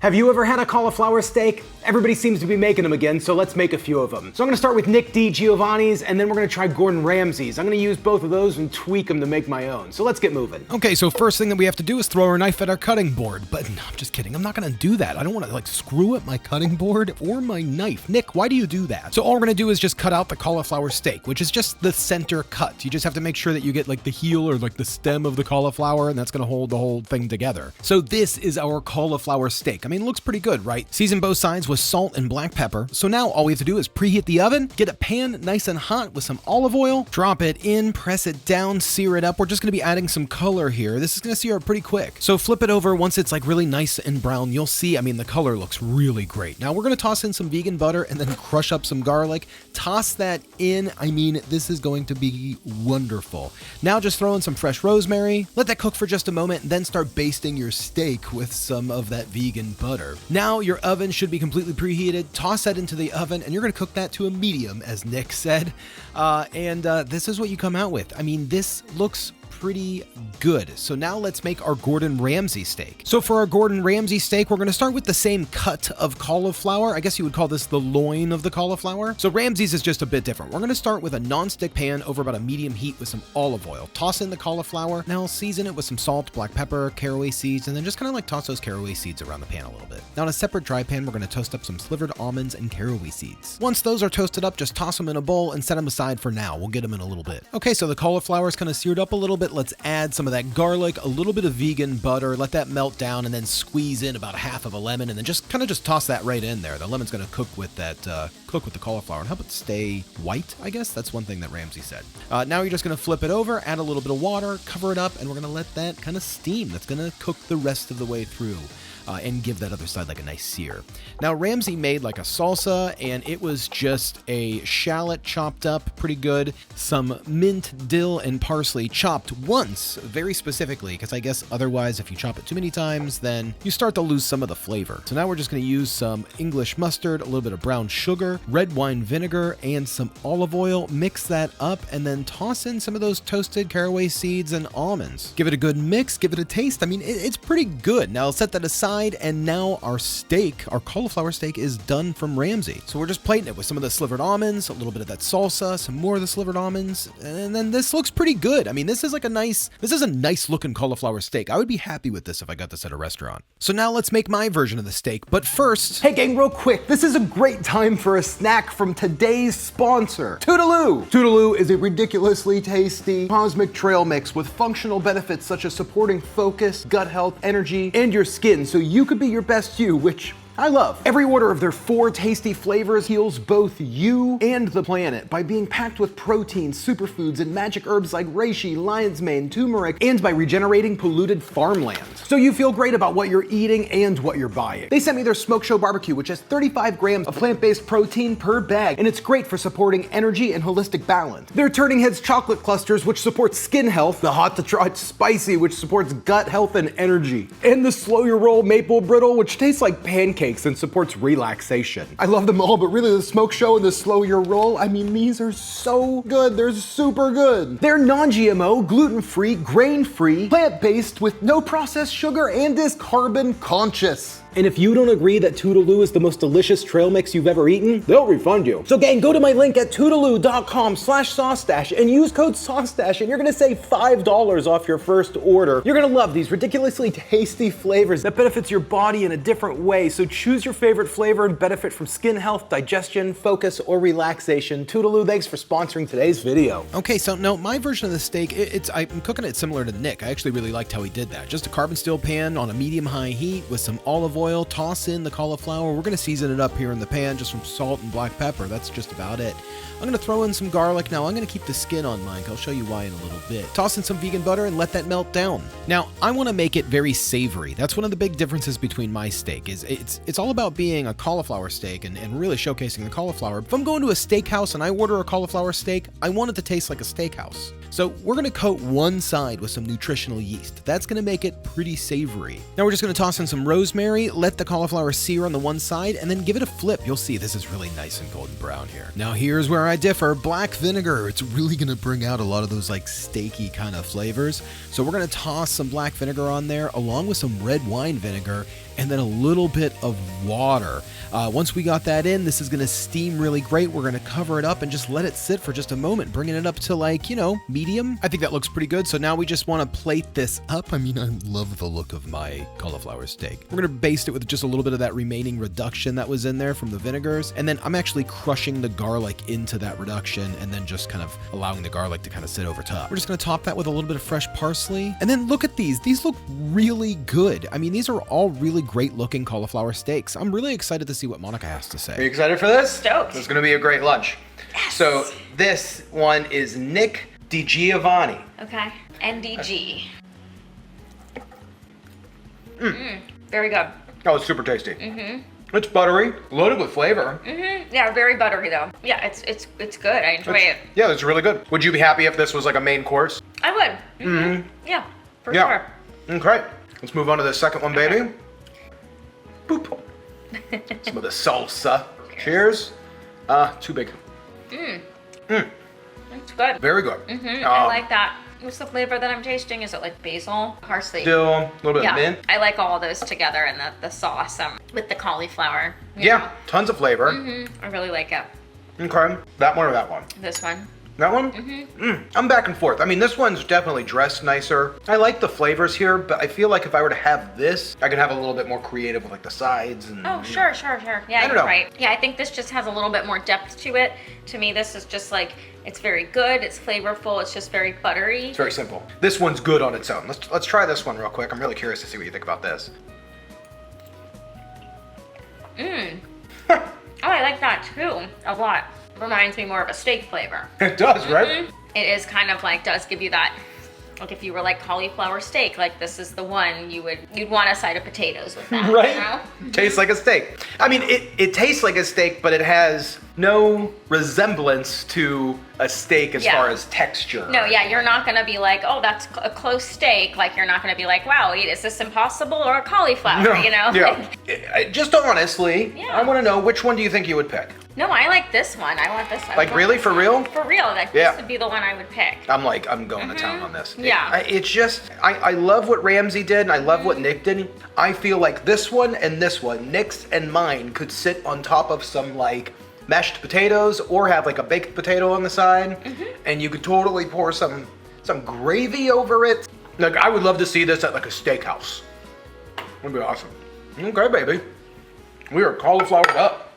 Have you ever had a cauliflower steak? Everybody seems to be making them again, so let's make a few of them. So I'm gonna start with Nick DiGiovanni's, and then we're gonna try Gordon Ramsay's. I'm gonna use both of those and tweak them to make my own. So let's get moving. Okay, so first thing that we have to do is throw our knife at our cutting board. But no, I'm just kidding. I'm not gonna do that. I don't wanna screw up my cutting board or my knife. Nick, why do you do that? So all we're gonna do is just cut out the cauliflower steak, which is just the center cut. You just have to make sure that you get the heel or the stem of the cauliflower, and that's gonna hold the whole thing together. So this is our cauliflower steak. I mean, it looks pretty good, right? Season both sides with salt and black pepper. So now all we have to do is preheat the oven, get a pan nice and hot with some olive oil, drop it in, press it down, sear it up. We're just gonna be adding some color here. This is gonna sear up pretty quick. So flip it over once it's really nice and brown. You'll see, I mean, the color looks really great. Now we're gonna toss in some vegan butter and then crush up some garlic. Toss that in. I mean, this is going to be wonderful. Now just throw in some fresh rosemary, let that cook for just a moment, and then start basting your steak with some of that vegan butter. Now your oven should be completely preheated. Toss that into the oven, and you're going to cook that to a medium, as Nick said. This is what you come out with. I mean, this looks pretty good. So now let's make our Gordon Ramsay steak. So for our Gordon Ramsay steak, we're going to start with the same cut of cauliflower. I guess you would call this the loin of the cauliflower. So Ramsay's is just a bit different. We're going to start with a non-stick pan over about a medium heat with some olive oil. Toss in the cauliflower. Now season it with some salt, black pepper, caraway seeds, and then just kind of toss those caraway seeds around the pan a little bit. Now in a separate dry pan, we're going to toast up some slivered almonds and caraway seeds. Once those are toasted up, just toss them in a bowl and set them aside for now. We'll get them in a little bit. Okay, so the cauliflower is kind of seared up a little bit. Let's add some of that garlic, a little bit of vegan butter, let that melt down, and then squeeze in about half of a lemon, and then just toss that right in there. The lemon's going to cook with that, cook with the cauliflower and help it stay white, I guess. That's one thing that Ramsay said. Now you're just going to flip it over, add a little bit of water, cover it up, and we're going to let that kind of steam. That's going to cook the rest of the way through. And give that other side a nice sear. Now Ramsay made a salsa, and it was just a shallot chopped up pretty good, some mint, dill, and parsley chopped once, very specifically, because I guess otherwise if you chop it too many times, then you start to lose some of the flavor. So now we're just going to use some English mustard, a little bit of brown sugar, red wine vinegar, and some olive oil. Mix that up, and then toss in some of those toasted caraway seeds and almonds. Give it a good mix, give it a taste. I mean, it's pretty good. Now I'll set that aside. And now our steak, our cauliflower steak, is done from Ramsay. So we're just plating it with some of the slivered almonds, a little bit of that salsa, some more of the slivered almonds, and then this looks pretty good. I mean, this is a nice looking cauliflower steak. I would be happy with this if I got this at a restaurant. So now let's make my version of the steak. But first, hey gang, real quick, this is a great time for a snack from today's sponsor, Toodaloo. Toodaloo is a ridiculously tasty cosmic trail mix with functional benefits such as supporting focus, gut health, energy, and your skin, so you could be your best you, which I love. Every order of their 4 tasty flavors heals both you and the planet by being packed with protein, superfoods, and magic herbs like reishi, lion's mane, turmeric, and by regenerating polluted farmland. So you feel great about what you're eating and what you're buying. They sent me their Smoke Show Barbecue, which has 35 grams of plant-based protein per bag, and it's great for supporting energy and holistic balance. Their Turning Heads chocolate clusters, which supports skin health, the Hot to Trot Spicy, which supports gut health and energy, and the Slow Your Roll Maple Brittle, which tastes like pancakes and supports relaxation. I love them all, but really the Smoke Show and the Slow Your Roll, I mean, these are so good. They're super good. They're non-GMO, gluten-free, grain-free, plant-based with no processed sugar, and is carbon conscious. And if you don't agree that Toodaloo is the most delicious trail mix you've ever eaten, they'll refund you. So gang, go to my link at toodaloo.com/SauceStache and use code SauceStache, and you're gonna save $5 off your first order. You're gonna love these ridiculously tasty flavors that benefits your body in a different way. So choose your favorite flavor and benefit from skin health, digestion, focus, or relaxation. Toodaloo, thanks for sponsoring today's video. Okay, so no, my version of the steak, I'm cooking it similar to Nick. I actually really liked how he did that. Just a carbon steel pan on a medium-high heat with some olive oil, toss in the cauliflower. We're going to season it up here in the pan, just from salt and black pepper. That's just about it. I'm going to throw in some garlic. Now I'm going to keep the skin on mine. I'll show you why in a little bit. Toss in some vegan butter and let that melt down. Now I want to make it very savory. That's one of the big differences between my steak. Is it's all about being a cauliflower steak and really showcasing the cauliflower. If I'm going to a steakhouse and I order a cauliflower steak, I want it to taste like a steakhouse. So we're going to coat one side with some nutritional yeast. That's going to make it pretty savory. Now we're just going to toss in some rosemary, let the cauliflower sear on the one side, and then give it a flip. You'll see this is really nice and golden brown here. Now here's where I differ. Black vinegar. It's really going to bring out a lot of those steaky kind of flavors. So we're going to toss some black vinegar on there along with some red wine vinegar, and then a little bit of water. Once we got that in, this is gonna steam really great. We're gonna cover it up and just let it sit for just a moment, bringing it up to like, you know, medium. I think that looks pretty good. So now we just wanna plate this up. I mean, I love the look of my cauliflower steak. We're gonna baste it with just a little bit of that remaining reduction that was in there from the vinegars. And then I'm actually crushing the garlic into that reduction and then just kind of allowing the garlic to kind of sit over top. We're just gonna top that with a little bit of fresh parsley. And then look at these. These look really good. I mean, these are all really great looking cauliflower steaks. I'm really excited to see what Monica has to say. Are you excited for this? Stoked. It's gonna be a great lunch. Yes. So this one is Nick DiGiovanni. Okay. NDG. Very good. Oh, it's super tasty. It's buttery, loaded with flavor. Yeah, very buttery though. Yeah, it's good. I enjoy it. Yeah, it's really good. Would you be happy if this was like a main course? I would. Yeah, for sure. Okay, let's move on to the second one, baby. Boop. Some of the salsa. Cheers. Too big. It's good. Very good. I like that. What's the flavor that I'm tasting? Is it like basil? Parsley? Dill, a little bit of mint. I like all of those together and the sauce with the cauliflower. you Yeah, know. tons of flavor. I really like it. Okay, that one or that one? This one. That one? I'm back and forth. I mean, this one's definitely dressed nicer. I like the flavors here, but I feel like if I were to have this, I could have a little bit more creative with like the sides and. Oh, sure. Yeah, don't you're know. right. Yeah, I think this just has a little bit more depth to it. To me, this is just like, it's very good, it's flavorful, it's just very buttery. It's very simple. This one's good on its own. Let's try this one real quick. I'm really curious to see what you think about this. Oh, I like that too, a lot. Reminds me more of a steak flavor. It does, right? It is kind of like, does give you that, like if you were like cauliflower steak, like this is the one you'd want a side of potatoes with that, Right? you know? Tastes like a steak. I mean, it tastes like a steak, but it has no resemblance to a steak as Yeah. far as texture. No, yeah, you're not gonna be like, oh, that's a close steak. Like you're not gonna be like, wow, is this impossible or a cauliflower, you know? Yeah. Just honestly, Yeah. I want to know, which one do you think you would pick? No, I like this one. I want this one. Like, really? For real? For real. Like, Yeah. this would be the one I would pick. I'm going to town on this. Yeah. It's just, I love what Ramsay did and I love what Nick did. I feel like this one, Nick's and mine, could sit on top of some like mashed potatoes or have like a baked potato on the side. And you could totally pour some gravy over it. Like, I would love to see this at like a steakhouse. That'd be awesome. Okay, baby. We are cauliflowered up.